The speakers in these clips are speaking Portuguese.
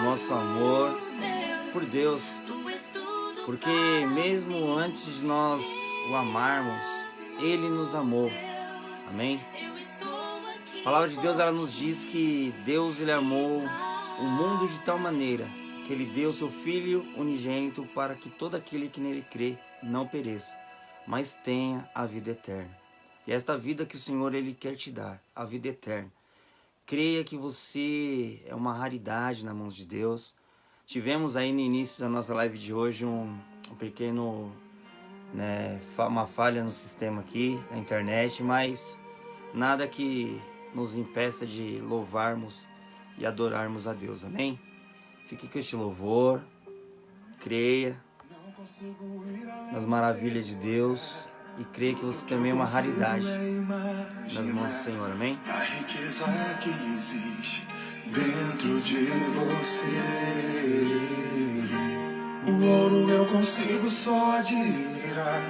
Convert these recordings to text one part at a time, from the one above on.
nosso amor por Deus, porque mesmo antes de nós o amarmos, Ele nos amou. Amém? A palavra de Deus, ela nos diz que Deus, Ele amou o mundo de tal maneira que Ele deu seu Filho unigênito para que todo aquele que nele crê não pereça, mas tenha a vida eterna. E esta vida que o Senhor, Ele quer te dar, a vida eterna. Creia que você é uma raridade nas mãos de Deus. Tivemos aí no início da nossa live de hoje um pequeno, uma falha no sistema aqui, na internet, mas nada que nos impeça de louvarmos e adorarmos a Deus, amém? Fique com este louvor, creia nas maravilhas de Deus e creia que você também é uma raridade nas mãos do Senhor, amém? A riqueza que existe dentro de você, o ouro eu consigo só admirar,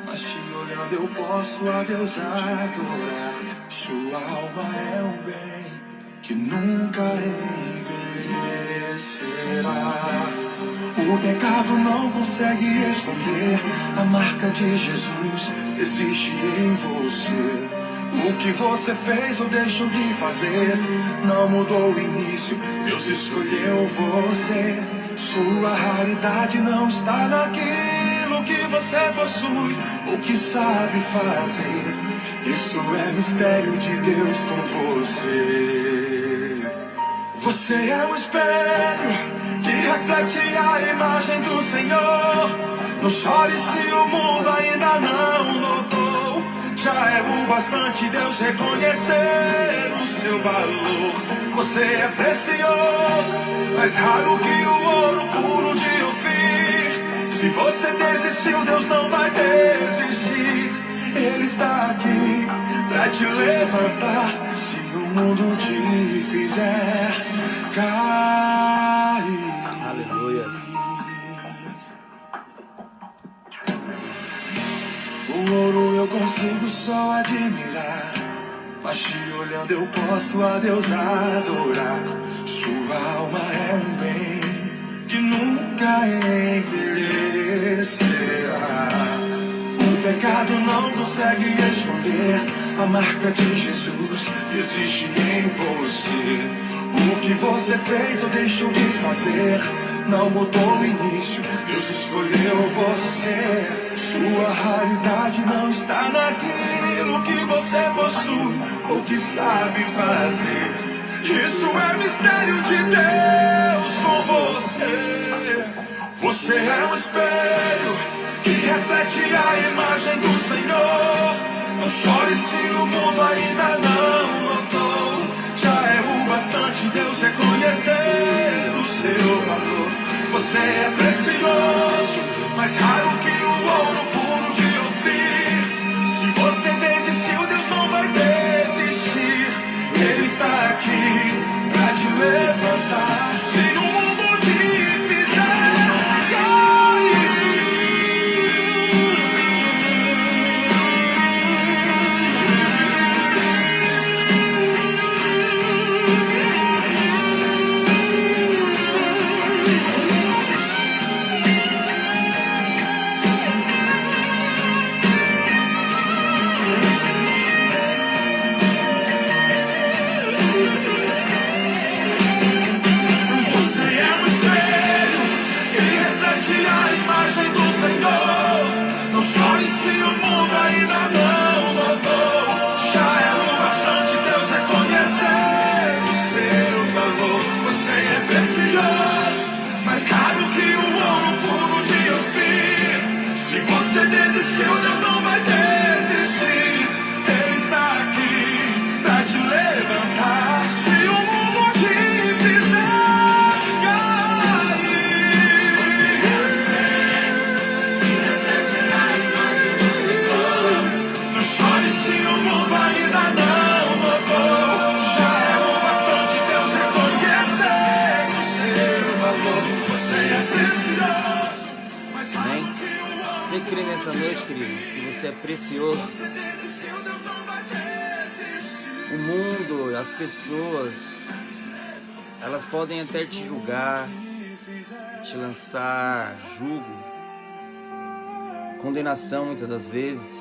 mas te olhando eu posso a Deus adorar. Sua alma é um bem que nunca envelhecerá. O pecado não consegue esconder a marca de Jesus, existe em você. O que você fez ou deixou de fazer não mudou o início, Deus escolheu você. Sua raridade não está naquilo que você possui ou que sabe fazer. Isso é mistério de Deus com você. Você é um espelho que reflete a imagem do Senhor. Não chore se o mundo ainda não notou. Já é o bastante Deus reconhecer o seu valor. Você é precioso, mais raro que o ouro puro de Ofir. Se você desistiu, Deus não vai desistir. Ele está aqui pra te levantar. Se o mundo te fizer cair. Aleluia. O ouro eu consigo só admirar, mas te olhando eu posso a Deus adorar. Sua alma é um bem que nunca envelhecerá. O pecado não consegue esconder a marca de Jesus, existe em você. O que você fez ou deixou de fazer não mudou o início, Deus escolheu você. Sua raridade não está naquilo que você possui ou que sabe fazer. Isso é mistério de Deus com você. Você é um espelho que reflete a imagem do Senhor. Não chore se o mundo ainda não notou. Já é o bastante Deus reconhecer o seu valor. Você é precioso, mais raro que o ouro puro de Ofir. Se você desistiu, Deus não vai desistir. Ele está aqui pra te levantar. Se o mundo te fizer mais raro que o ouro puro de Ofir. Se você desistiu, Deus não vai desistir. Ele está aqui pra te levantar. Se o mundo te fizer cair, não chore se o mundo ainda não notou. Já é o bastante Deus reconhecer o seu valor. Você é precioso, mais raro que o ouro. Você crê nessa noite, querido, que você é precioso? Você desistiu, Deus não vai desistir. O mundo, as pessoas elas podem até te julgar, te lançar julgo, condenação muitas das vezes,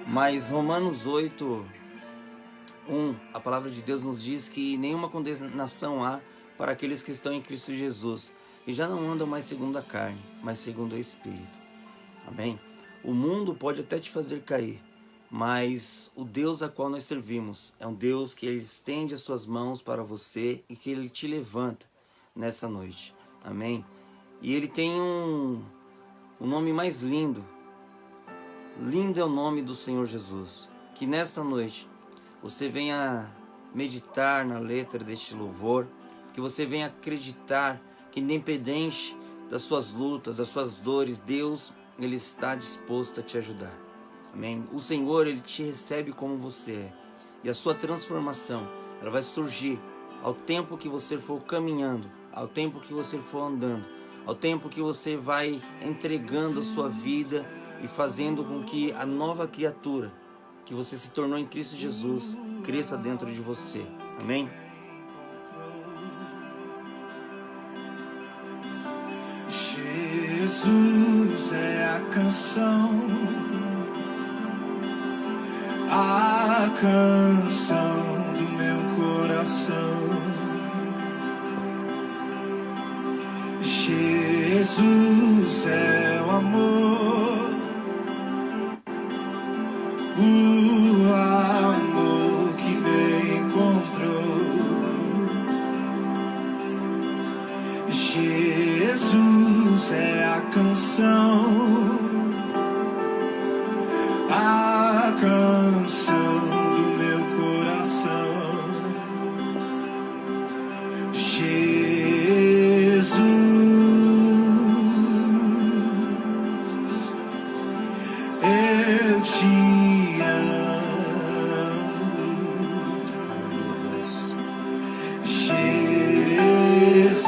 mas Romanos 8, 1, a palavra de Deus nos diz que nenhuma condenação há para aqueles que estão em Cristo Jesus, que já não andam mais segundo a carne, mas segundo o Espírito. Amém? O mundo pode até te fazer cair, mas o Deus a qual nós servimos é um Deus que Ele estende as suas mãos para você e que Ele te levanta nessa noite. Amém? E Ele tem um nome mais lindo. Lindo é o nome do Senhor Jesus. Que nesta noite você venha meditar na letra deste louvor, que você venha acreditar que independente das suas lutas, das suas dores, Deus, Ele está disposto a te ajudar. Amém? O Senhor, Ele te recebe como você é. E a sua transformação, ela vai surgir ao tempo que você for caminhando, ao tempo que você for andando, ao tempo que você vai entregando a sua vida e fazendo com que a nova criatura que você se tornou em Cristo Jesus cresça dentro de você. Amém? Jesus é a canção do meu coração. Jesus é o amor, o amor que me encontrou. Jesus é a canção do meu coração. Jesus, eu te amo. Jesus,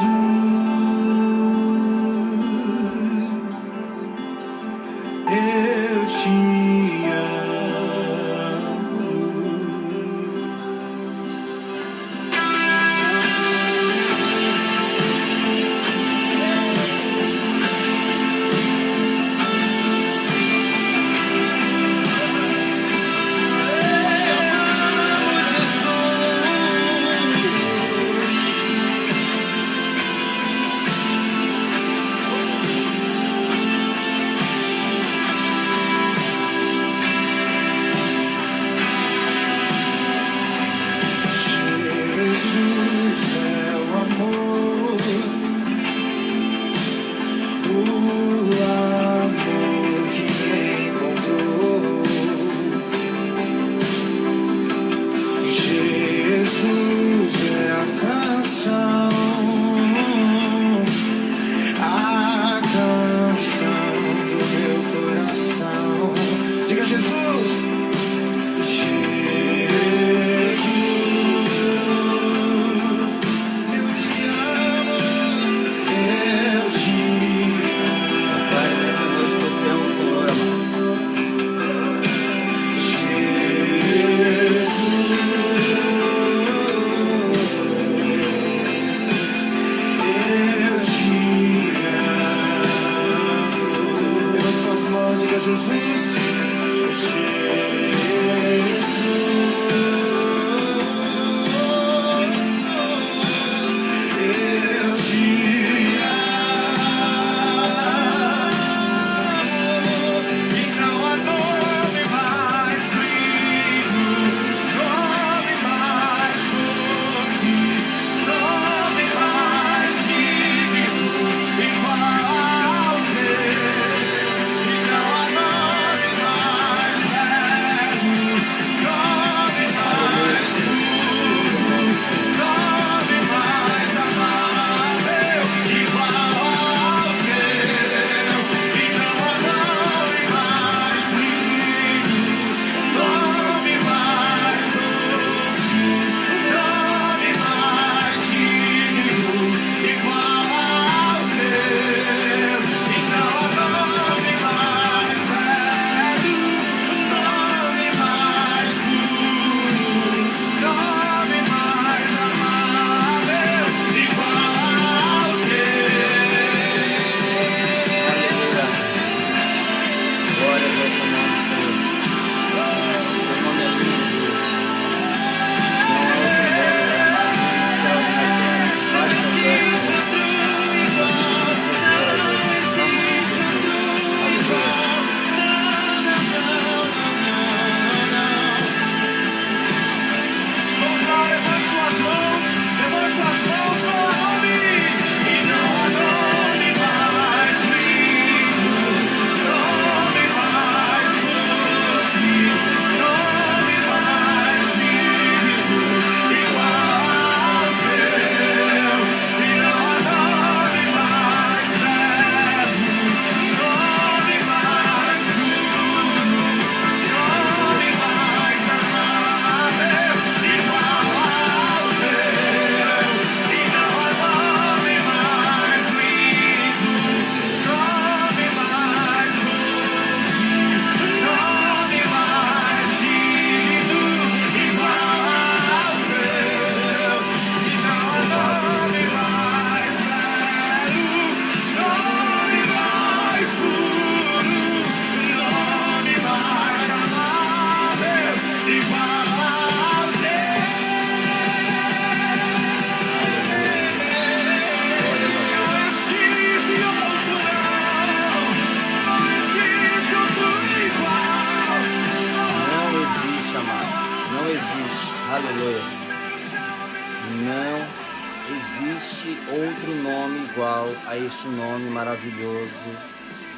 outro nome igual a este nome maravilhoso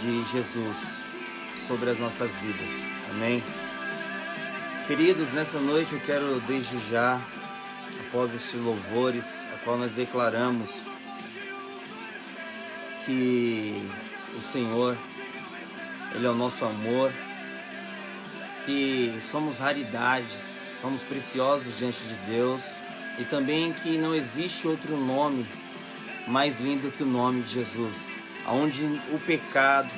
de Jesus sobre as nossas vidas. Amém? Queridos, nessa noite eu quero desde já, após estes louvores, a qual nós declaramos que o Senhor, Ele é o nosso amor, que somos raridades, somos preciosos diante de Deus e também que não existe outro nome mais lindo que o nome de Jesus, aonde o pecado,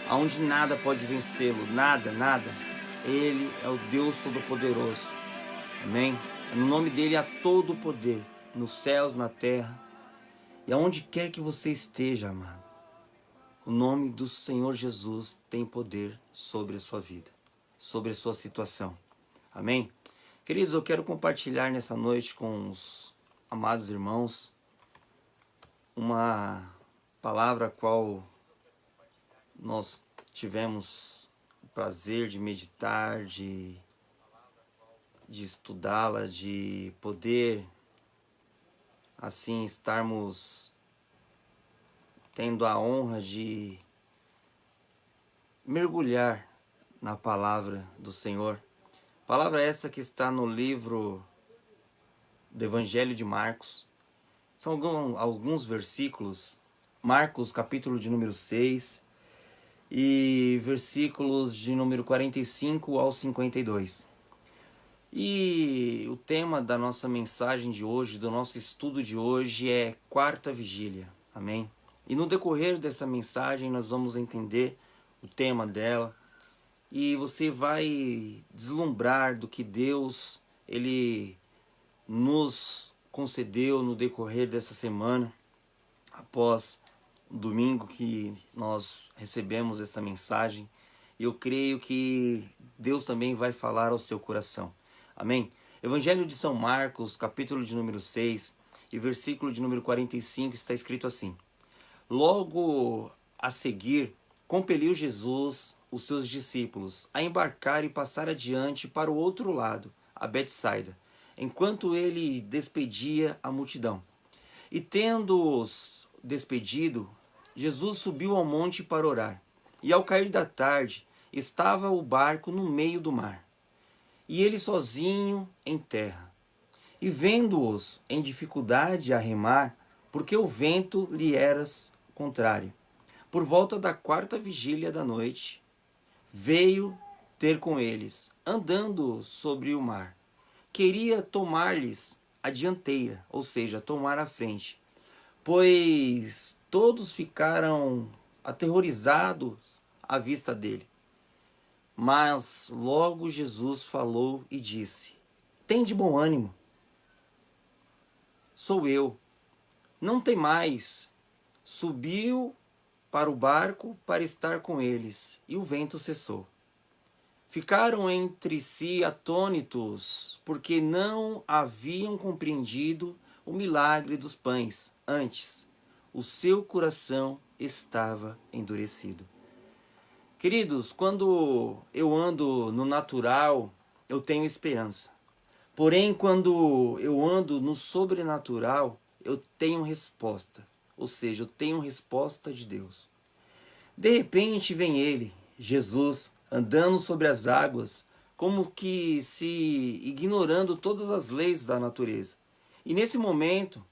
aonde nada pode vencê-lo, nada, Ele é o Deus Todo-Poderoso, amém? No nome dele há todo o poder, nos céus, na terra e aonde quer que você esteja, amado. O nome do Senhor Jesus tem poder sobre a sua vida, sobre a sua situação, amém? Queridos, eu quero compartilhar nessa noite com os amados irmãos uma palavra a qual nós tivemos o prazer de meditar, de estudá-la, de poder assim estarmos tendo a honra de mergulhar na palavra do Senhor. Palavra essa que está no livro do Evangelho de Marcos. São alguns versículos, Marcos capítulo de número 6 e versículos de número 45 ao 52. E o tema da nossa mensagem de hoje, do nosso estudo de hoje é quarta vigília, amém? E no decorrer dessa mensagem nós vamos entender o tema dela e você vai deslumbrar do que Deus, Ele nos concedeu no decorrer dessa semana, após o domingo que nós recebemos essa mensagem. Eu creio que Deus também vai falar ao seu coração. Amém? Evangelho de São Marcos, capítulo de número 6 e versículo de número 45, está escrito assim: Logo a seguir, compeliu Jesus os seus discípulos a embarcar e passar adiante para o outro lado, a Betsaida, enquanto ele despedia a multidão. E tendo-os despedido, Jesus subiu ao monte para orar. E ao cair da tarde, estava o barco no meio do mar, e ele sozinho em terra. E vendo-os em dificuldade a remar, porque o vento lhe era contrário, por volta da quarta vigília da noite, veio ter com eles, andando sobre o mar. Queria tomar-lhes a dianteira, ou seja, tomar a frente, pois todos ficaram aterrorizados à vista dele. Mas logo Jesus falou e disse: Tende bom ânimo, sou eu, não temais. Subiu para o barco para estar com eles, e o vento cessou. Ficaram entre si atônitos, porque não haviam compreendido o milagre dos pães. Antes, o seu coração estava endurecido. Queridos, quando eu ando no natural, eu tenho esperança. Porém, quando eu ando no sobrenatural, eu tenho resposta. Ou seja, eu tenho resposta de Deus. De repente vem ele, Jesus, andando sobre as águas, como que se ignorando todas as leis da natureza. E nesse momento,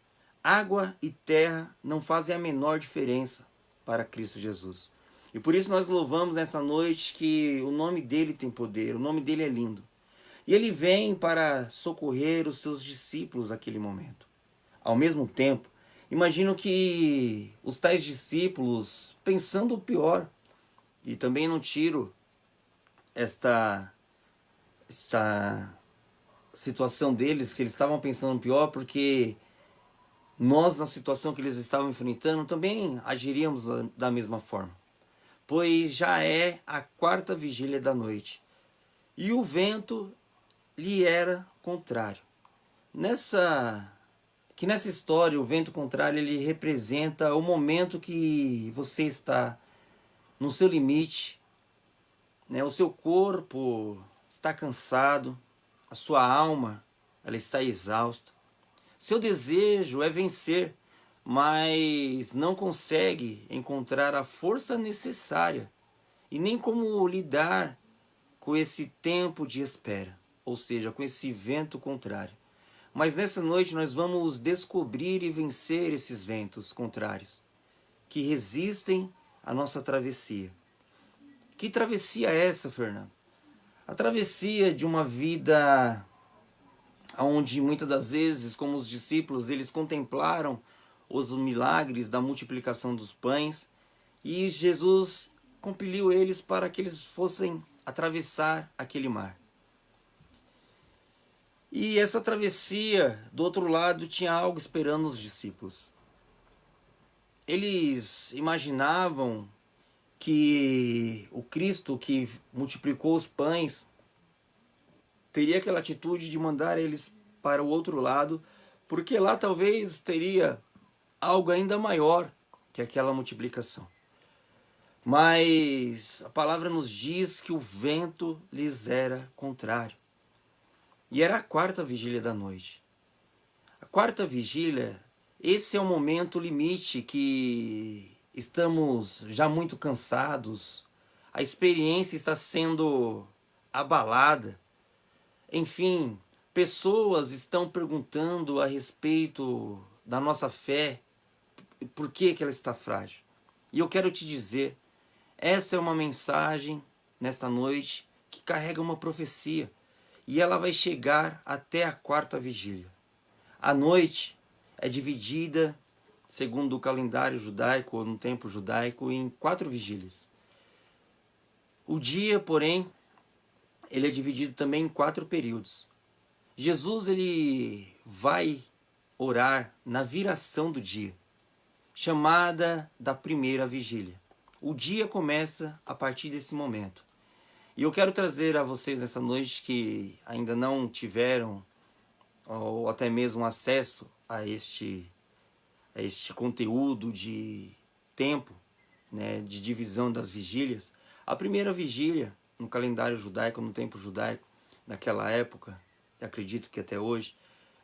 água e terra não fazem a menor diferença para Cristo Jesus. E por isso nós louvamos nessa noite que o nome dele tem poder, o nome dele é lindo. E ele vem para socorrer os seus discípulos naquele momento. Ao mesmo tempo, imagino que os tais discípulos, pensando o pior, e também não tiro esta situação deles, que eles estavam pensando pior, porque nós, na situação que eles estavam enfrentando, também agiríamos da mesma forma. Pois já é a quarta vigília da noite, e o vento lhe era contrário. Nessa história, o vento contrário, ele representa o momento que você está no seu limite, né? O seu corpo está cansado, a sua alma ela está exausta. Seu desejo é vencer, mas não consegue encontrar a força necessária e nem como lidar com esse tempo de espera, ou seja, com esse vento contrário. Mas nessa noite nós vamos descobrir e vencer esses ventos contrários que resistem à nossa travessia. Que travessia é essa, Fernando? A travessia de uma vida onde muitas das vezes, como os discípulos, eles contemplaram os milagres da multiplicação dos pães e Jesus compeliu eles para que eles fossem atravessar aquele mar. E essa travessia, do outro lado, tinha algo esperando os discípulos. Eles imaginavam que o Cristo que multiplicou os pães teria aquela atitude de mandar eles para o outro lado, porque lá talvez teria algo ainda maior que aquela multiplicação. Mas a palavra nos diz que o vento lhes era contrário. E era a quarta vigília da noite. A quarta vigília, esse é o momento limite que estamos já muito cansados, a experiência está sendo abalada. Enfim, pessoas estão perguntando a respeito da nossa fé, por que ela está frágil. E eu quero te dizer, essa é uma mensagem nesta noite que carrega uma profecia e ela vai chegar até a quarta vigília. A noite é dividida, segundo o calendário judaico, ou no tempo judaico, em 4 vigílias. O dia, porém, ele é dividido também em 4 períodos. Jesus ele vai orar na viração do dia, chamada da primeira vigília. O dia começa a partir desse momento. E eu quero trazer a vocês nessa noite que ainda não tiveram ou até mesmo acesso a este conteúdo de tempo, né, de divisão das vigílias. A primeira vigília, no calendário judaico, no tempo judaico, naquela época, acredito que até hoje,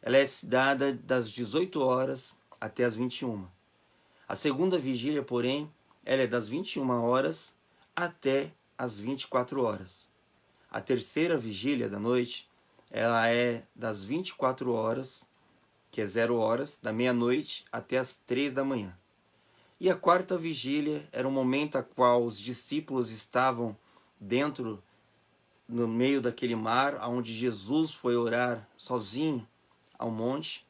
ela é dada das 18 horas até as 21. A segunda vigília, porém, ela é das 21 horas até as 24 horas. A terceira vigília da noite, ela é das 24 horas, que é 0 horas, da meia-noite até as 3 da manhã. E a quarta vigília era o momento a qual os discípulos estavam dentro, no meio daquele mar, onde Jesus foi orar sozinho ao monte.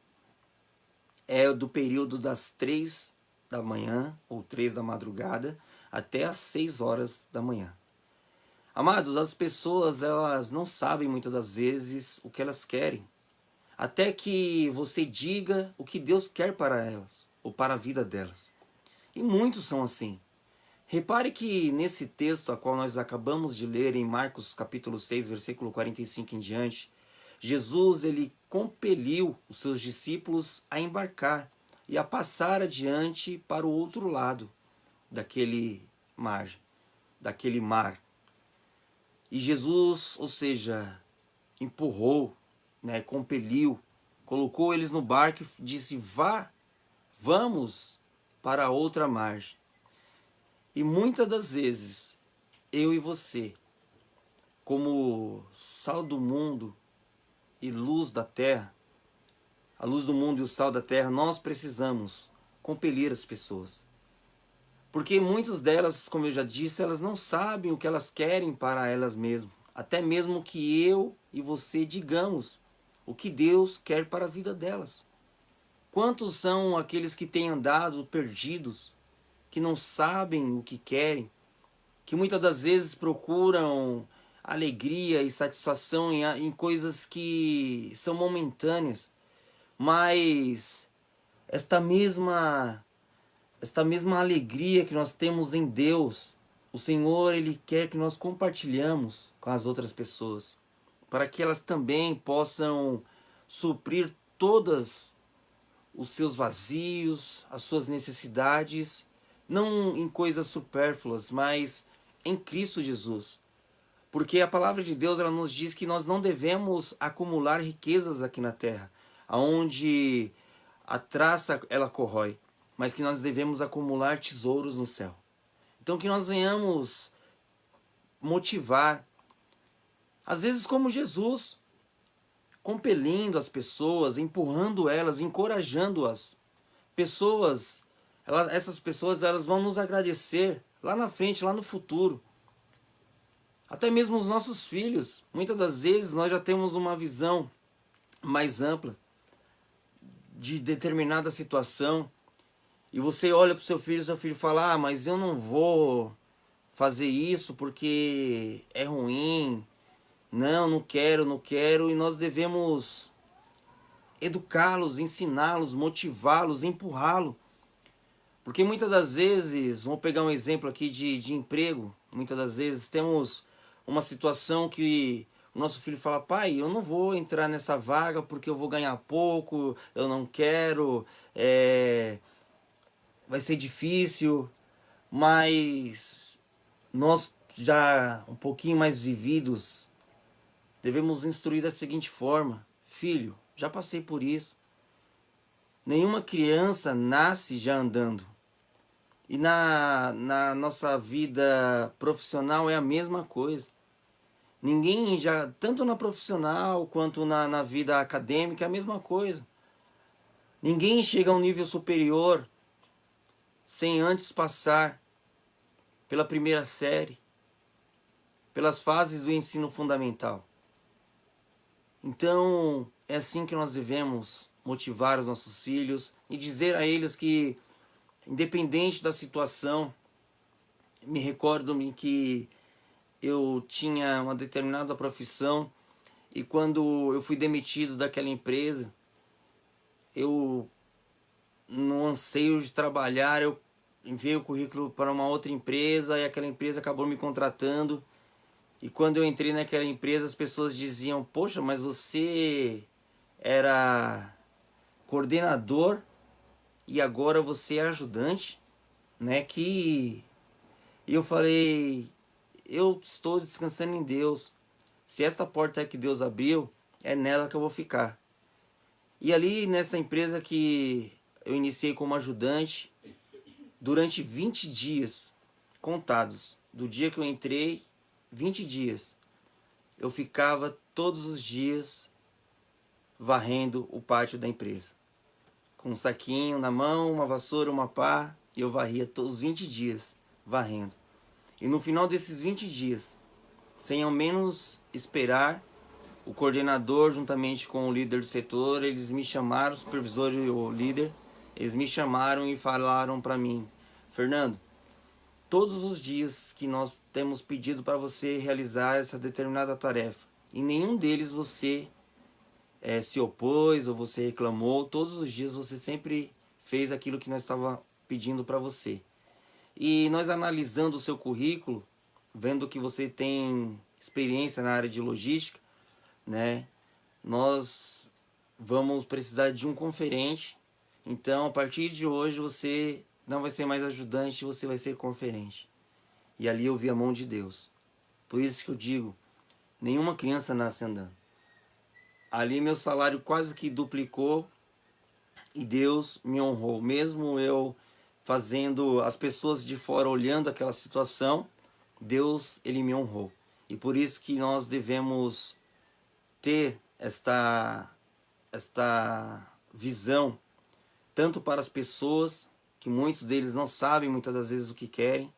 É do período das 3 da manhã, ou 3 da madrugada, até as 6 horas da manhã. Amados, as pessoas elas não sabem muitas das vezes o que elas querem. Até que você diga o que Deus quer para elas, ou para a vida delas. E muitos são assim. Repare que nesse texto a qual nós acabamos de ler em Marcos capítulo 6, versículo 45 em diante, Jesus ele compeliu os seus discípulos a embarcar e a passar adiante para o outro lado daquele mar. E Jesus, ou seja, empurrou, compeliu, colocou eles no barco e disse: vamos para outra margem. E muitas das vezes, eu e você, como sal do mundo e luz da terra, a luz do mundo e o sal da terra, nós precisamos compelir as pessoas. Porque muitas delas, como eu já disse, elas não sabem o que elas querem para elas mesmas. Até mesmo que eu e você digamos o que Deus quer para a vida delas. Quantos são aqueles que têm andado perdidos, que não sabem o que querem, que muitas das vezes procuram alegria e satisfação em coisas que são momentâneas, mas esta mesma alegria que nós temos em Deus, o Senhor ele quer que nós compartilhamos com as outras pessoas, para que elas também possam suprir todas os seus vazios, as suas necessidades, não em coisas supérfluas, mas em Cristo Jesus. Porque a palavra de Deus ela nos diz que nós não devemos acumular riquezas aqui na terra, onde a traça ela corrói mas que nós devemos acumular tesouros no céu. Então que nós venhamos motivar, às vezes como Jesus, compelindo as pessoas, empurrando elas, encorajando-as. Essas pessoas elas vão nos agradecer lá na frente, lá no futuro. Até mesmo os nossos filhos. Muitas das vezes nós já temos uma visão mais ampla de determinada situação. E você olha para o seu filho fala, mas eu não vou fazer isso porque é ruim. Não quero. E nós devemos educá-los, ensiná-los, motivá-los, empurrá-los. Porque muitas das vezes, vamos pegar um exemplo aqui de emprego, muitas das vezes temos uma situação que o nosso filho fala, pai, eu não vou entrar nessa vaga porque eu vou ganhar pouco, eu não quero, vai ser difícil, mas nós já um pouquinho mais vividos, devemos instruir da seguinte forma, filho, já passei por isso, nenhuma criança nasce já andando. E na nossa vida profissional é a mesma coisa. Ninguém já, tanto na profissional quanto na vida acadêmica, é a mesma coisa. Ninguém chega a um nível superior sem antes passar pela primeira série, pelas fases do ensino fundamental. Então, é assim que nós devemos motivar os nossos filhos e dizer a eles que, independente da situação, me recordo-me que eu tinha uma determinada profissão e quando eu fui demitido daquela empresa, eu, no anseio de trabalhar, eu enviei o currículo para uma outra empresa e aquela empresa acabou me contratando. E quando eu entrei naquela empresa, as pessoas diziam, poxa, mas você era coordenador e agora você é ajudante, né? E eu falei, eu estou descansando em Deus. Se essa porta que Deus abriu, é nela que eu vou ficar. E ali nessa empresa que eu iniciei como ajudante, durante 20 dias contados, do dia que eu entrei, 20 dias, eu ficava todos os dias varrendo o pátio da empresa. Com um saquinho na mão, uma vassoura, uma pá, e eu varria todos os 20 dias varrendo. E no final desses 20 dias, sem ao menos esperar, o coordenador, juntamente com o líder do setor, eles me chamaram, o supervisor e o líder, eles me chamaram e falaram para mim, Fernando, todos os dias que nós temos pedido para você realizar essa determinada tarefa, em nenhum deles você se opôs ou você reclamou, todos os dias você sempre fez aquilo que nós estávamos pedindo para você. E nós analisando o seu currículo, vendo que você tem experiência na área de logística, né? Nós vamos precisar de um conferente. Então, a partir de hoje, você não vai ser mais ajudante, você vai ser conferente. E ali eu vi a mão de Deus. Por isso que eu digo, nenhuma criança nasce andando. Ali meu salário quase que duplicou e Deus me honrou. Mesmo eu fazendo as pessoas de fora olhando aquela situação, Deus, ele me honrou. E por isso que nós devemos ter esta visão, tanto para as pessoas, que muitos deles não sabem muitas das vezes o que querem,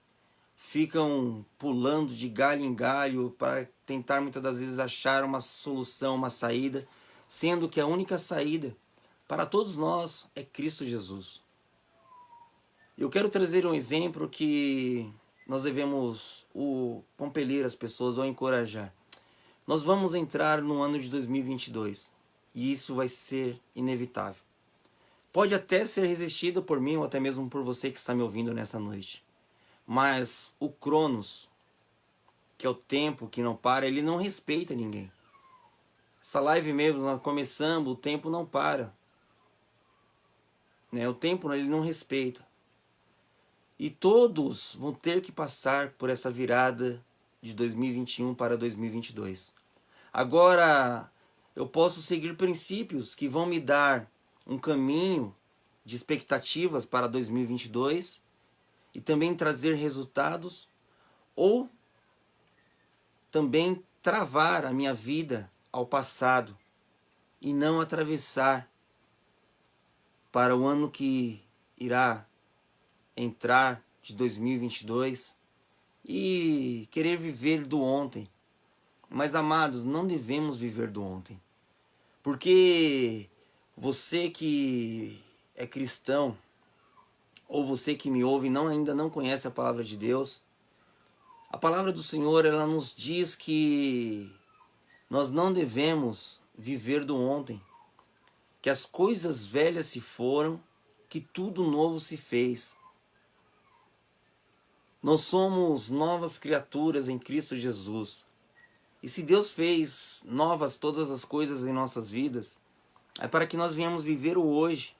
ficam pulando de galho em galho para tentar muitas das vezes achar uma solução, uma saída, sendo que a única saída para todos nós é Cristo Jesus. Eu quero trazer um exemplo que nós devemos compelir as pessoas ou encorajar. Nós vamos entrar no ano de 2022 e isso vai ser inevitável. Pode até ser resistido por mim ou até mesmo por você que está me ouvindo nessa noite. Mas o Cronos, que é o tempo que não para, ele não respeita ninguém. Essa live mesmo, nós começamos, o tempo não para. O tempo ele não respeita. E todos vão ter que passar por essa virada de 2021 para 2022. Agora, eu posso seguir princípios que vão me dar um caminho de expectativas para 2022 e também trazer resultados, ou também travar a minha vida ao passado e não atravessar para o ano que irá entrar de 2022 e querer viver do ontem. Mas, amados, não devemos viver do ontem, porque você que é cristão, ou você que me ouve ainda não conhece a palavra de Deus, a palavra do Senhor, ela nos diz que nós não devemos viver do ontem, que as coisas velhas se foram, que tudo novo se fez. Nós somos novas criaturas em Cristo Jesus. E se Deus fez novas todas as coisas em nossas vidas, é para que nós venhamos viver o hoje.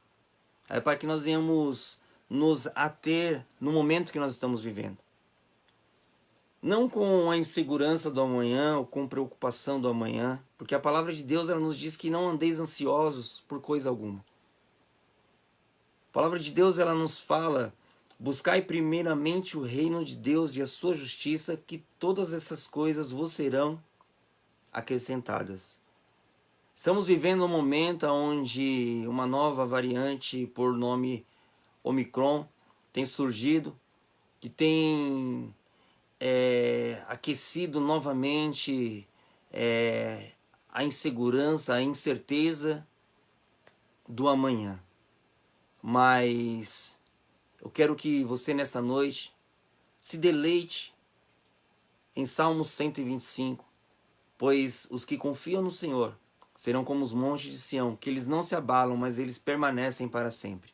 É para que nós venhamos nos ater no momento que nós estamos vivendo. Não com a insegurança do amanhã ou com preocupação do amanhã, porque a palavra de Deus, ela nos diz que não andeis ansiosos por coisa alguma. A palavra de Deus, ela nos fala: buscai primeiramente o reino de Deus e a sua justiça, que todas essas coisas vos serão acrescentadas. Estamos vivendo um momento onde uma nova variante por nome Omicron tem surgido, que tem aquecido novamente a insegurança, a incerteza do amanhã. Mas eu quero que você nesta noite se deleite em Salmos 125, pois os que confiam no Senhor serão como os montes de Sião, que eles não se abalam, mas eles permanecem para sempre.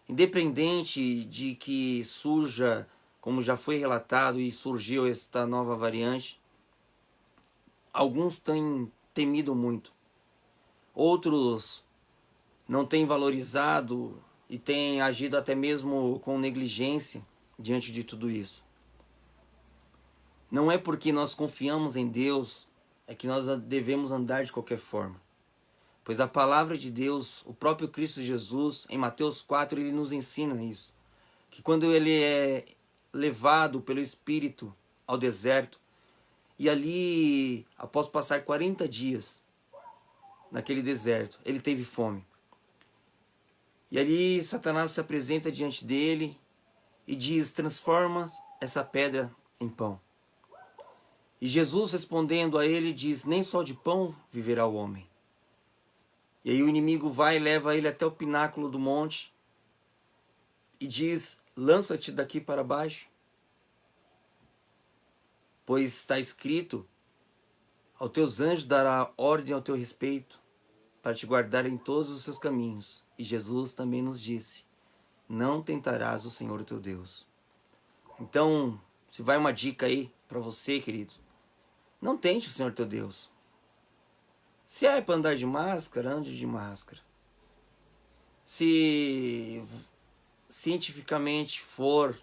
Independente de que surja, como já foi relatado e surgiu esta nova variante, alguns têm temido muito, outros não têm valorizado e têm agido até mesmo com negligência diante de tudo isso. Não é porque nós confiamos em Deus é que nós devemos andar de qualquer forma. Pois a palavra de Deus, o próprio Cristo Jesus, em Mateus 4, ele nos ensina isso. Que quando ele é levado pelo Espírito ao deserto, e ali, após passar 40 dias naquele deserto, ele teve fome. E ali Satanás se apresenta diante dele e diz: transforma essa pedra em pão. E Jesus, respondendo a ele, diz: nem só de pão viverá o homem. E aí o inimigo vai e leva ele até o pináculo do monte e diz: lança-te daqui para baixo, pois está escrito: aos teus anjos dará ordem ao teu respeito, para te guardar em todos os seus caminhos. E Jesus também nos disse: não tentarás o Senhor teu Deus. Então, se vai uma dica aí para você, querido: não tente o Senhor teu Deus. Se é para andar de máscara, ande de máscara. Se cientificamente for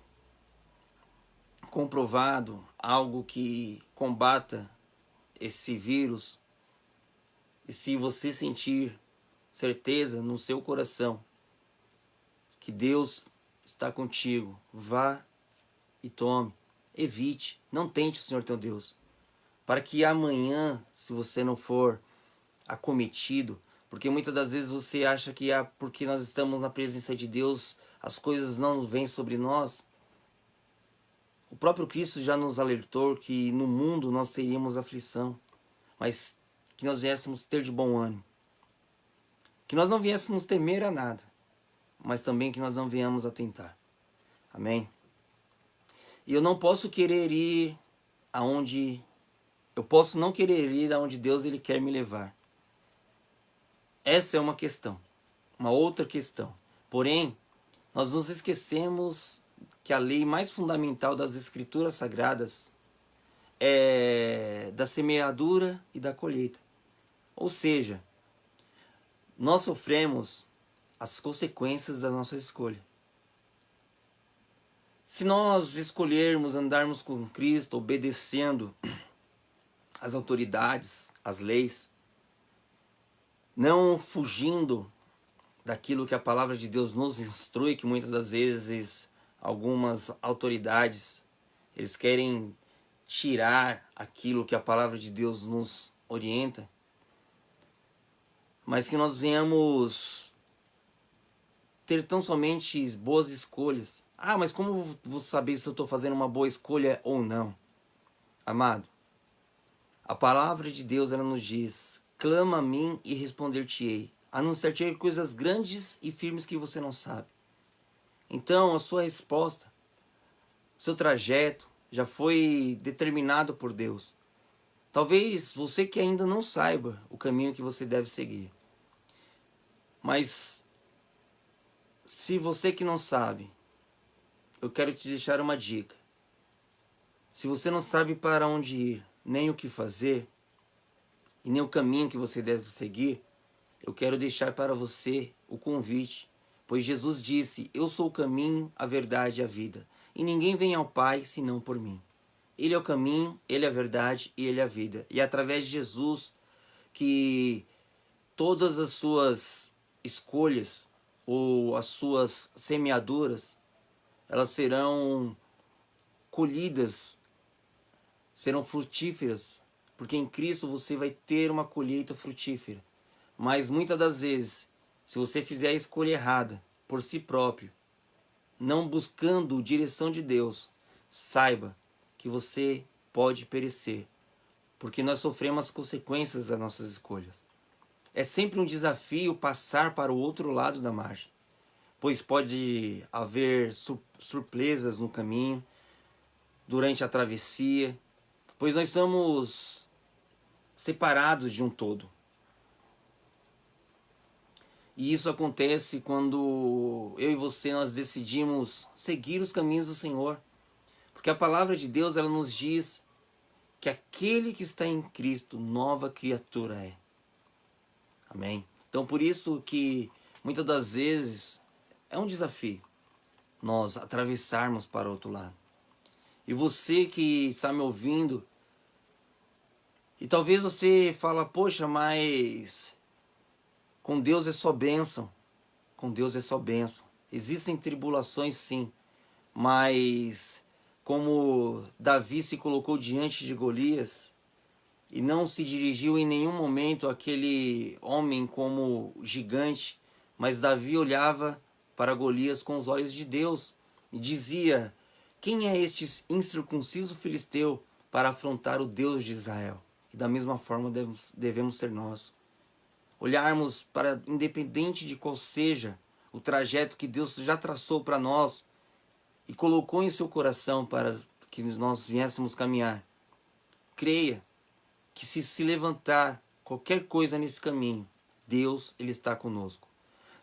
comprovado algo que combata esse vírus, e se você sentir certeza no seu coração que Deus está contigo, vá e tome. Evite, não tente o Senhor teu Deus, para que amanhã, se você não for acometido, porque muitas das vezes você acha que porque nós estamos na presença de Deus, as coisas não vêm sobre nós. O próprio Cristo já nos alertou que no mundo nós teríamos aflição, mas que nós viéssemos ter de bom ânimo. Que nós não viéssemos temer a nada, mas também que nós não venhamos a tentar. Amém? E eu não posso querer ir aonde... Eu posso não querer ir aonde Deus ele quer me levar. Essa é uma questão, uma outra questão. Porém, nós nos esquecemos que a lei mais fundamental das Escrituras Sagradas é da semeadura e da colheita. Ou seja, nós sofremos as consequências da nossa escolha. Se nós escolhermos andarmos com Cristo, obedecendo as autoridades, as leis, não fugindo daquilo que a palavra de Deus nos instrui, que muitas das vezes algumas autoridades, eles querem tirar aquilo que a palavra de Deus nos orienta, mas que nós venhamos ter tão somente boas escolhas. Ah, mas como eu vou saber se eu estou fazendo uma boa escolha ou não? Amado, a palavra de Deus, ela nos diz: clama a mim e responder-te-ei, anunciar-te-ei coisas grandes e firmes que você não sabe. Então, a sua resposta, seu trajeto já foi determinado por Deus. Talvez você que ainda não saiba o caminho que você deve seguir. Mas, se você que não sabe, eu quero te deixar uma dica. Se você não sabe para onde ir, nem o que fazer, e nem o caminho que você deve seguir, eu quero deixar para você o convite. Pois Jesus disse: eu sou o caminho, a verdade e a vida. E ninguém vem ao Pai senão por mim. Ele é o caminho, Ele é a verdade e Ele é a vida. E é através de Jesus que todas as suas escolhas ou as suas semeaduras, elas serão colhidas, serão frutíferas. Porque em Cristo você vai ter uma colheita frutífera. Mas muitas das vezes, se você fizer a escolha errada por si próprio, não buscando direção de Deus, saiba que você pode perecer, porque nós sofremos as consequências das nossas escolhas. É sempre um desafio passar para o outro lado da margem, pois pode haver surpresas no caminho, durante a travessia, pois nós somos separados de um todo. E isso acontece quando eu e você nós decidimos seguir os caminhos do Senhor. Porque a palavra de Deus, ela nos diz que aquele que está em Cristo, nova criatura é. Amém? Então por isso que muitas das vezes é um desafio nós atravessarmos para o outro lado. E você que está me ouvindo, e talvez você fala: poxa, mas com Deus é só bênção. Com Deus é só bênção. Existem tribulações, sim. Mas como Davi se colocou diante de Golias e não se dirigiu em nenhum momento àquele homem como gigante, mas Davi olhava para Golias com os olhos de Deus e dizia: quem é este incircunciso filisteu para afrontar o Deus de Israel? E da mesma forma devemos ser nós. Olharmos para, independente de qual seja o trajeto que Deus já traçou para nós e colocou em seu coração para que nós viéssemos caminhar. Creia que se levantar qualquer coisa nesse caminho, Deus, Ele está conosco.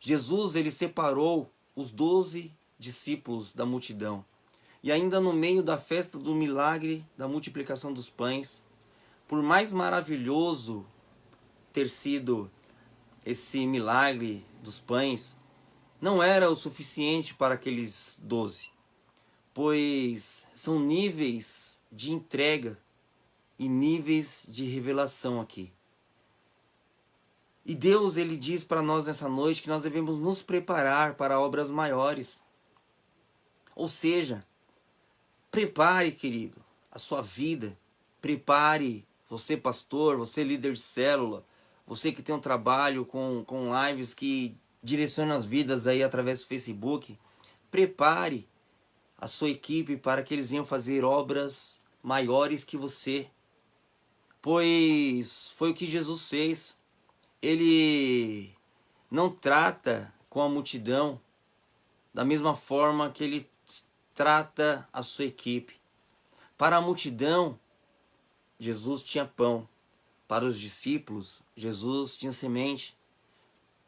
Jesus, Ele separou os 12 discípulos da multidão. E ainda no meio da festa do milagre da multiplicação dos pães, por mais maravilhoso ter sido esse milagre dos pães, não era o suficiente para aqueles 12, pois são níveis de entrega e níveis de revelação aqui. E Deus, Ele diz para nós nessa noite que nós devemos nos preparar para obras maiores. Ou seja, prepare, querido, a sua vida, prepare, você pastor, você líder de célula, você que tem um trabalho com lives que direcionam as vidas aí através do Facebook, prepare a sua equipe para que eles venham fazer obras maiores que você. Pois foi o que Jesus fez. Ele não trata com a multidão da mesma forma que ele trata a sua equipe. Para a multidão, Jesus tinha pão. Para os discípulos, Jesus tinha semente.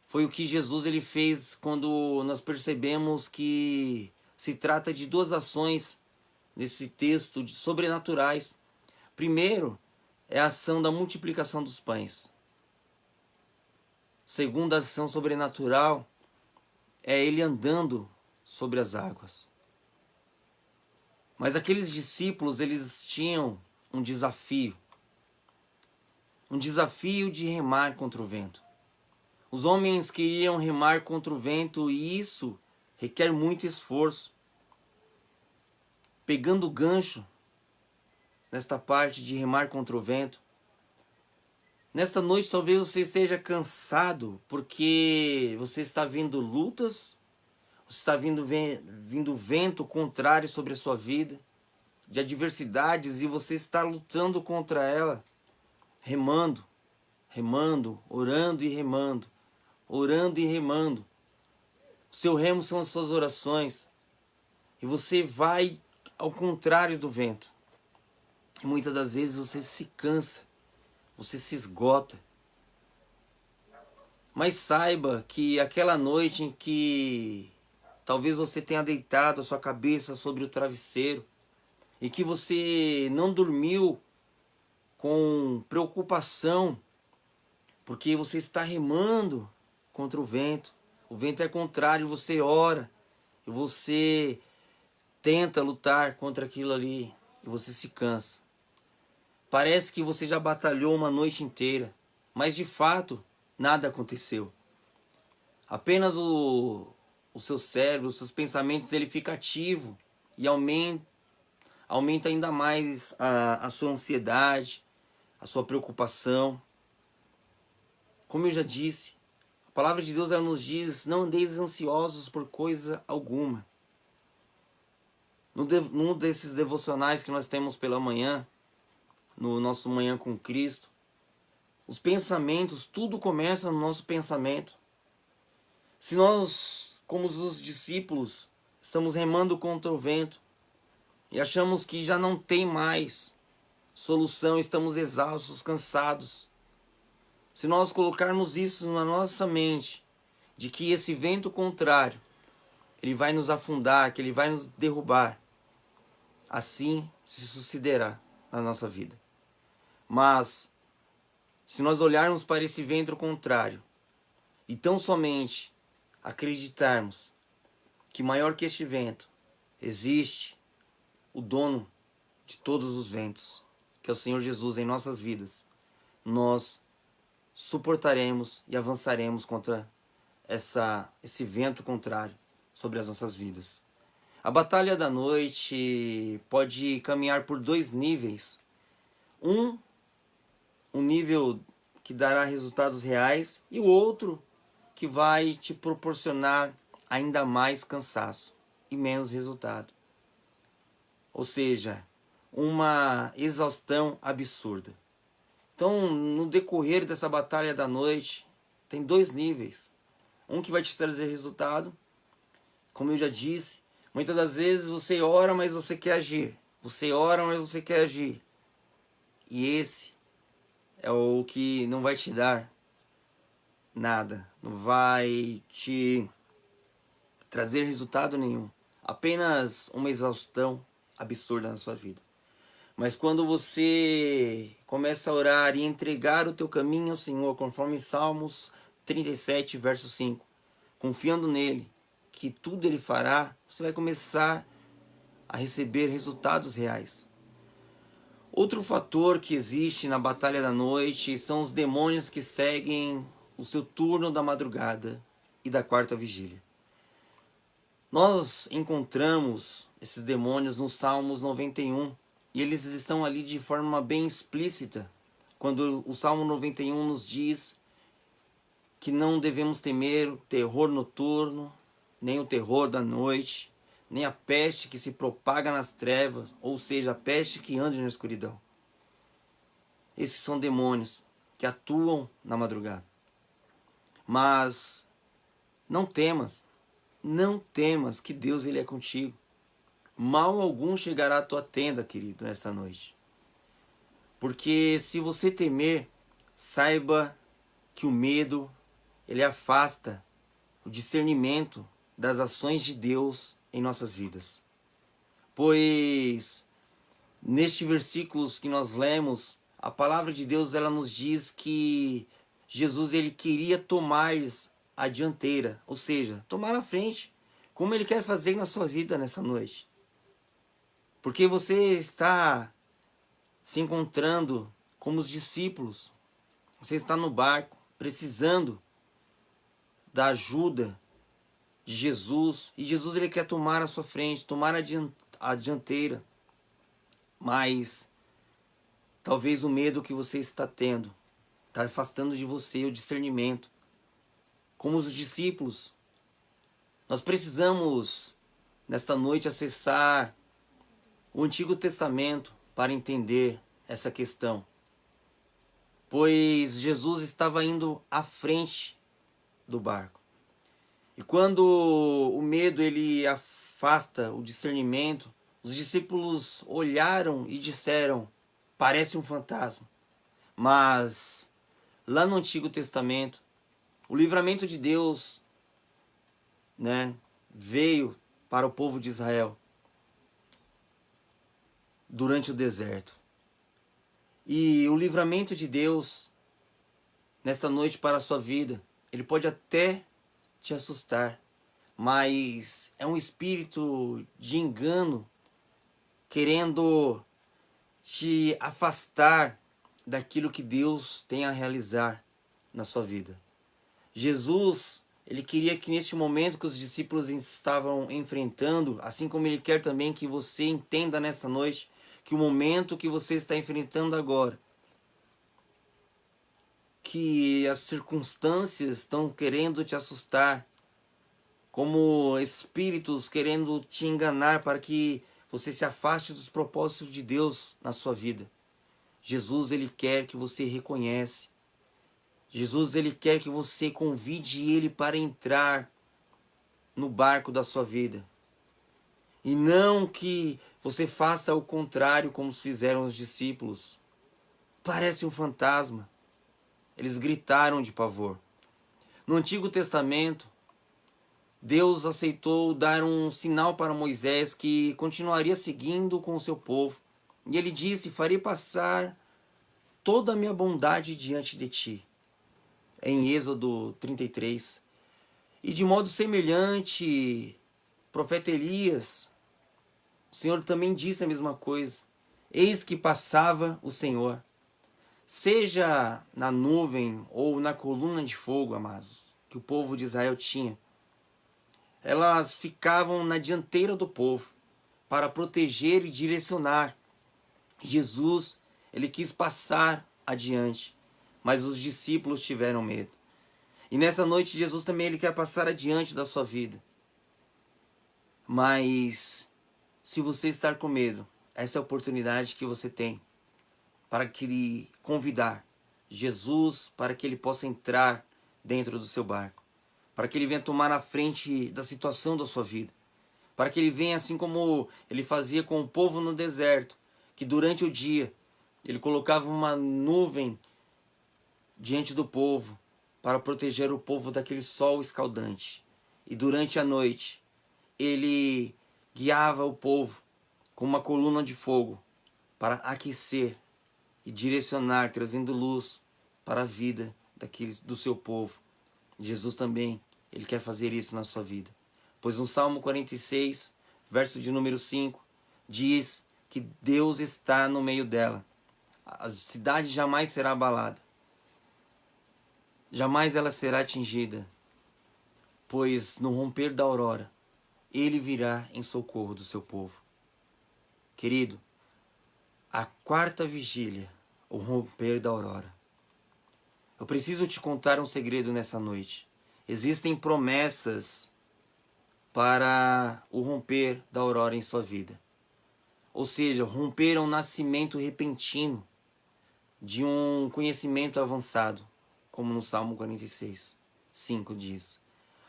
Foi o que Jesus ele fez quando nós percebemos que se trata de duas ações nesse texto de sobrenaturais. Primeiro, é a ação da multiplicação dos pães. Segunda ação sobrenatural é ele andando sobre as águas. Mas aqueles discípulos, eles tinham um desafio de remar contra o vento. Os homens queriam remar contra o vento e isso requer muito esforço. Pegando o gancho nesta parte de remar contra o vento, nesta noite talvez você esteja cansado porque você está vendo lutas, você está vindo vento contrário sobre a sua vida, de adversidades, e você está lutando contra ela, remando, orando e remando, orando e remando. O seu remo são as suas orações, e você vai ao contrário do vento. E muitas das vezes você se cansa, você se esgota. Mas saiba que aquela noite em que talvez você tenha deitado a sua cabeça sobre o travesseiro e que você não dormiu com preocupação, porque você está remando contra o vento é contrário, você ora e você tenta lutar contra aquilo ali e você se cansa. Parece que você já batalhou uma noite inteira, mas de fato nada aconteceu. Apenas o seu cérebro, os seus pensamentos, ele fica ativo e aumenta ainda mais a sua ansiedade, a sua preocupação. Como eu já disse, a palavra de Deus ela nos diz: não andeis ansiosos por coisa alguma. Num desses devocionais que nós temos pela manhã, no nosso Manhã com Cristo, os pensamentos, tudo começa no nosso pensamento. Se nós, como os discípulos, estamos remando contra o vento e achamos que já não tem mais solução, estamos exaustos, cansados, se nós colocarmos isso na nossa mente, de que esse vento contrário, ele vai nos afundar, que ele vai nos derrubar, assim se sucederá na nossa vida. Mas, se nós olharmos para esse vento contrário e tão somente acreditarmos que maior que este vento existe o dono de todos os ventos, que é o Senhor Jesus em nossas vidas, nós suportaremos e avançaremos contra esse vento contrário sobre as nossas vidas. A batalha da noite pode caminhar por dois níveis. Um nível que dará resultados reais e o outro que vai te proporcionar ainda mais cansaço e menos resultado. Ou seja, uma exaustão absurda. Então, no decorrer dessa batalha da noite, tem dois níveis. Um que vai te trazer resultado, como eu já disse, muitas das vezes você ora, mas você quer agir. Você ora, mas você quer agir. E esse é o que não vai te dar nada, não vai te trazer resultado nenhum, apenas uma exaustão absurda na sua vida. Mas quando você começa a orar e entregar o teu caminho ao Senhor, conforme Salmos 37, verso 5, confiando nele, que tudo ele fará, você vai começar a receber resultados reais. Outro fator que existe na batalha da noite são os demônios que seguem o seu turno da madrugada e da quarta vigília. Nós encontramos esses demônios no Salmos 91 e eles estão ali de forma bem explícita, quando o Salmo 91 nos diz que não devemos temer o terror noturno, nem o terror da noite, nem a peste que se propaga nas trevas, ou seja, a peste que anda na escuridão. Esses são demônios que atuam na madrugada. Mas não temas que Deus ele é contigo. Mal algum chegará à tua tenda, querido, nessa noite. Porque se você temer, saiba que o medo ele afasta o discernimento das ações de Deus em nossas vidas. Pois neste versículos que nós lemos, a palavra de Deus ela nos diz que Jesus ele queria tomar a dianteira, ou seja, tomar a frente, como ele quer fazer na sua vida nessa noite. Porque você está se encontrando como os discípulos, você está no barco, precisando da ajuda de Jesus. E Jesus ele quer tomar a sua frente, tomar a dianteira. Mas talvez o medo que você está tendo está afastando de você o discernimento. Como os discípulos, nós precisamos nesta noite acessar o Antigo Testamento para entender essa questão. Pois Jesus estava indo à frente do barco. E quando o medo ele afasta o discernimento, os discípulos olharam e disseram: parece um fantasma. Mas lá no Antigo Testamento, o livramento de Deus, veio para o povo de Israel durante o deserto. E o livramento de Deus nesta noite para a sua vida, ele pode até te assustar, mas é um espírito de engano querendo te afastar daquilo que Deus tem a realizar na sua vida. Jesus, ele queria que neste momento que os discípulos estavam enfrentando, assim como ele quer também que você entenda nessa noite, que o momento que você está enfrentando agora, que as circunstâncias estão querendo te assustar, como espíritos querendo te enganar para que você se afaste dos propósitos de Deus na sua vida. Jesus, ele quer que você reconhece. Jesus, ele quer que você convide ele para entrar no barco da sua vida. E não que você faça o contrário como fizeram os discípulos. Parece um fantasma. Eles gritaram de pavor. No Antigo Testamento, Deus aceitou dar um sinal para Moisés que continuaria seguindo com o seu povo. E ele disse: farei passar toda a minha bondade diante de ti. Em Êxodo 33. E de modo semelhante, o profeta Elias, o Senhor também disse a mesma coisa. Eis que passava o Senhor, seja na nuvem ou na coluna de fogo, amados, que o povo de Israel tinha. Elas ficavam na dianteira do povo para proteger e direcionar. Jesus, ele quis passar adiante, mas os discípulos tiveram medo. E nessa noite Jesus também ele quer passar adiante da sua vida. Mas se você estar com medo, essa é a oportunidade que você tem para convidar Jesus para que ele possa entrar dentro do seu barco, para que ele venha tomar a frente da situação da sua vida, para que ele venha assim como ele fazia com o povo no deserto, que durante o dia ele colocava uma nuvem diante do povo para proteger o povo daquele sol escaldante, e durante a noite ele guiava o povo com uma coluna de fogo para aquecer e direcionar, trazendo luz para a vida do seu povo. Jesus também, ele quer fazer isso na sua vida. Pois no Salmo 46, verso de número 5, diz que Deus está no meio dela. A cidade jamais será abalada. Jamais ela será atingida. Pois no romper da aurora, ele virá em socorro do seu povo. Querido, a quarta vigília, o romper da aurora. Eu preciso te contar um segredo nessa noite. Existem promessas para o romper da aurora em sua vida. Ou seja, romper é um nascimento repentino de um conhecimento avançado, como no Salmo 46, 5 diz.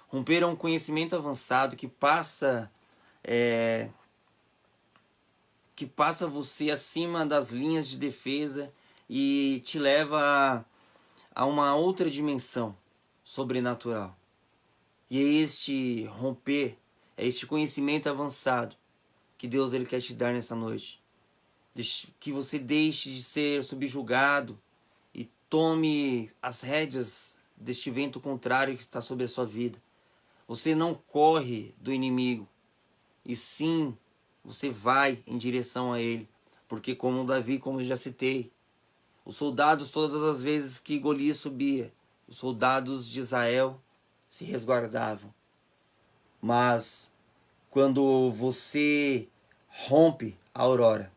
Romper é um conhecimento avançado que passa você acima das linhas de defesa e te leva a uma outra dimensão sobrenatural. E é este romper, é este conhecimento avançado que Deus ele quer te dar nessa noite. Que você deixe de ser subjugado e tome as rédeas deste vento contrário que está sobre a sua vida. Você não corre do inimigo, e sim você vai em direção a ele. Porque como Davi, como eu já citei, os soldados, todas as vezes que Golias subia, os soldados de Israel se resguardavam. Mas quando você rompe a aurora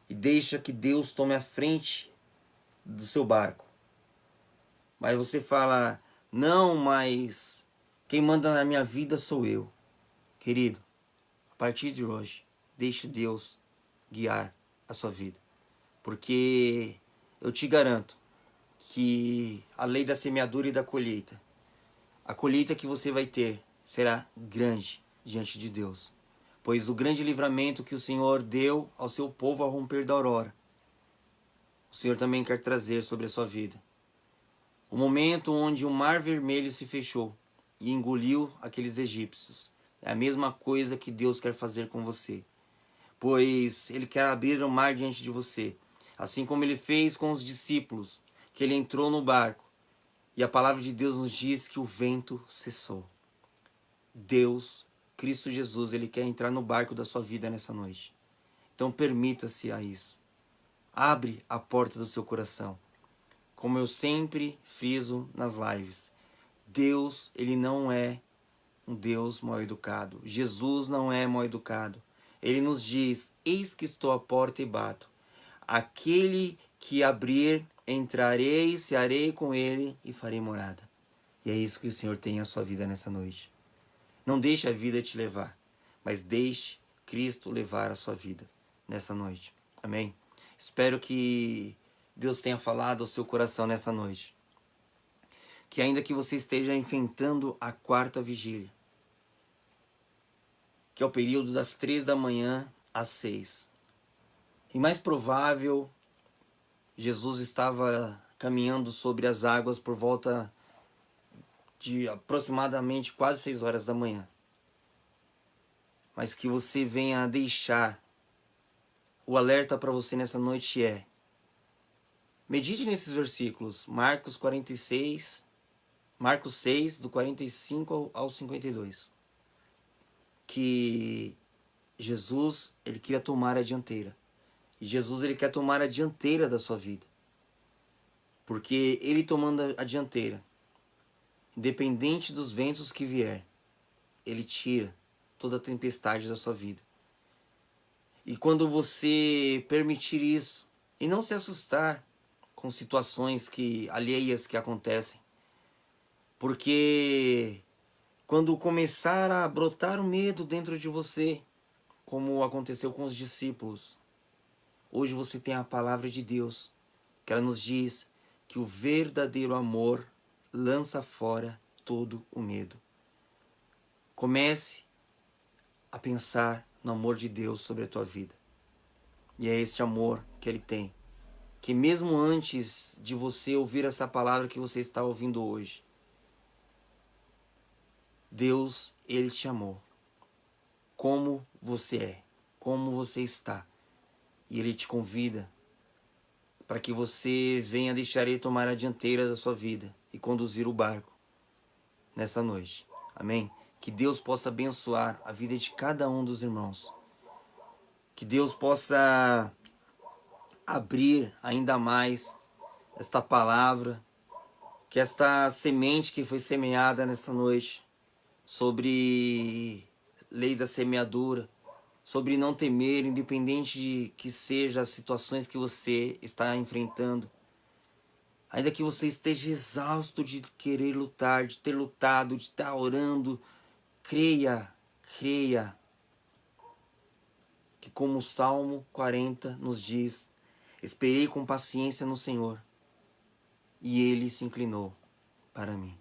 e deixa que Deus tome a frente do seu barco, mas você fala, não, mas quem manda na minha vida sou eu. Querido, a partir de hoje, deixe Deus guiar a sua vida. Porque eu te garanto que a lei da semeadura e da colheita, a colheita que você vai ter será grande diante de Deus. Pois o grande livramento que o Senhor deu ao seu povo ao romper da aurora, o Senhor também quer trazer sobre a sua vida. O momento onde o mar vermelho se fechou e engoliu aqueles egípcios. É a mesma coisa que Deus quer fazer com você. Pois Ele quer abrir o mar diante de você. Assim como Ele fez com os discípulos, que Ele entrou no barco. E a palavra de Deus nos diz que o vento cessou. Deus, Cristo Jesus, Ele quer entrar no barco da sua vida nessa noite. Então permita-se a isso. Abre a porta do seu coração. Como eu sempre friso nas lives, Deus, Ele não é um Deus mal educado. Jesus não é mal educado. Ele nos diz, eis que estou à porta e bato. Aquele que abrir, entrarei, cearei com ele e farei morada. E é isso que o Senhor tem à sua vida nessa noite. Não deixe a vida te levar, mas deixe Cristo levar a sua vida nessa noite. Amém? Espero que Deus tenha falado ao seu coração nessa noite. Que ainda que você esteja enfrentando a quarta vigília, que é o período das 3 da manhã às 6. E mais provável, Jesus estava caminhando sobre as águas por volta de aproximadamente quase 6 horas da manhã. Mas que você venha deixar o alerta para você nessa noite é: medite nesses versículos, Marcos 6, do 45 ao 52. Que Jesus, Ele queria tomar a dianteira. E Jesus, Ele quer tomar a dianteira da sua vida. Porque Ele tomando a dianteira, independente dos ventos que vier, Ele tira toda a tempestade da sua vida. E quando você permitir isso, e não se assustar com situações alheias que acontecem, porque quando começar a brotar o medo dentro de você, como aconteceu com os discípulos, hoje você tem a palavra de Deus, que ela nos diz que o verdadeiro amor lança fora todo o medo. Comece a pensar no amor de Deus sobre a tua vida. E é este amor que Ele tem, que mesmo antes de você ouvir essa palavra que você está ouvindo hoje, Deus, Ele te amou. Como você é, como você está. E Ele te convida para que você venha deixar Ele tomar a dianteira da sua vida e conduzir o barco nessa noite. Amém? Que Deus possa abençoar a vida de cada um dos irmãos. Que Deus possa abrir ainda mais esta palavra, que esta semente que foi semeada nesta noite, sobre lei da semeadura, sobre não temer, independente de que sejam as situações que você está enfrentando. Ainda que você esteja exausto de querer lutar, de ter lutado, de estar orando, creia que como o Salmo 40 nos diz, esperei com paciência no Senhor e Ele se inclinou para mim.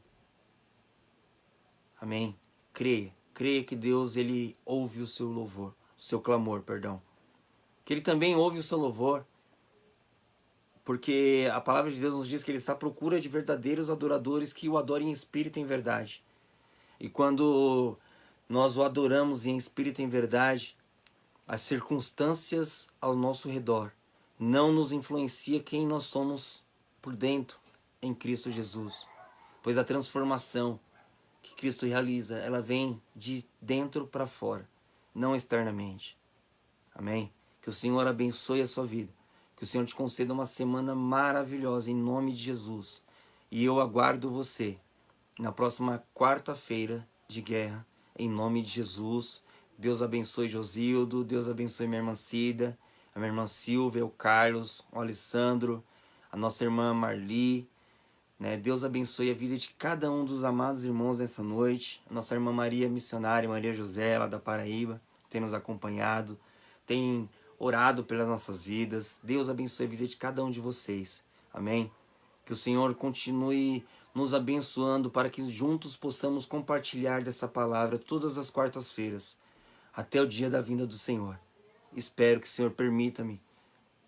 Amém? Creia que Deus, Ele ouve o seu louvor, o seu clamor, perdão. Que Ele também ouve o seu louvor, porque a palavra de Deus nos diz que Ele está à procura de verdadeiros adoradores que o adorem em espírito e em verdade. E quando nós o adoramos em espírito e em verdade, as circunstâncias ao nosso redor não nos influencia quem nós somos por dentro em Cristo Jesus. Pois a transformação que Cristo realiza, ela vem de dentro para fora, não externamente. Amém? Que o Senhor abençoe a sua vida. Que o Senhor te conceda uma semana maravilhosa em nome de Jesus. E eu aguardo você na próxima quarta-feira de guerra, em nome de Jesus. Deus abençoe Josildo, Deus abençoe minha irmã Cida, a minha irmã Silvia, o Carlos, o Alessandro, a nossa irmã Marli, né? Deus abençoe a vida de cada um dos amados irmãos nessa noite. A nossa irmã Maria Missionária, Maria José, lá da Paraíba, tem nos acompanhado, tem orado pelas nossas vidas. Deus abençoe a vida de cada um de vocês. Amém? Que o Senhor continue nos abençoando para que juntos possamos compartilhar dessa palavra todas as quartas-feiras, até o dia da vinda do Senhor. Espero que o Senhor permita-me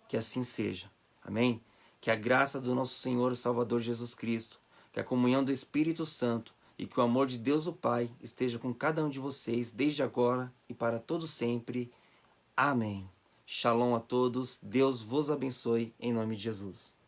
que assim seja. Amém? Que a graça do nosso Senhor e Salvador Jesus Cristo, que a comunhão do Espírito Santo e que o amor de Deus o Pai esteja com cada um de vocês, desde agora e para todo sempre. Amém. Shalom a todos. Deus vos abençoe em nome de Jesus.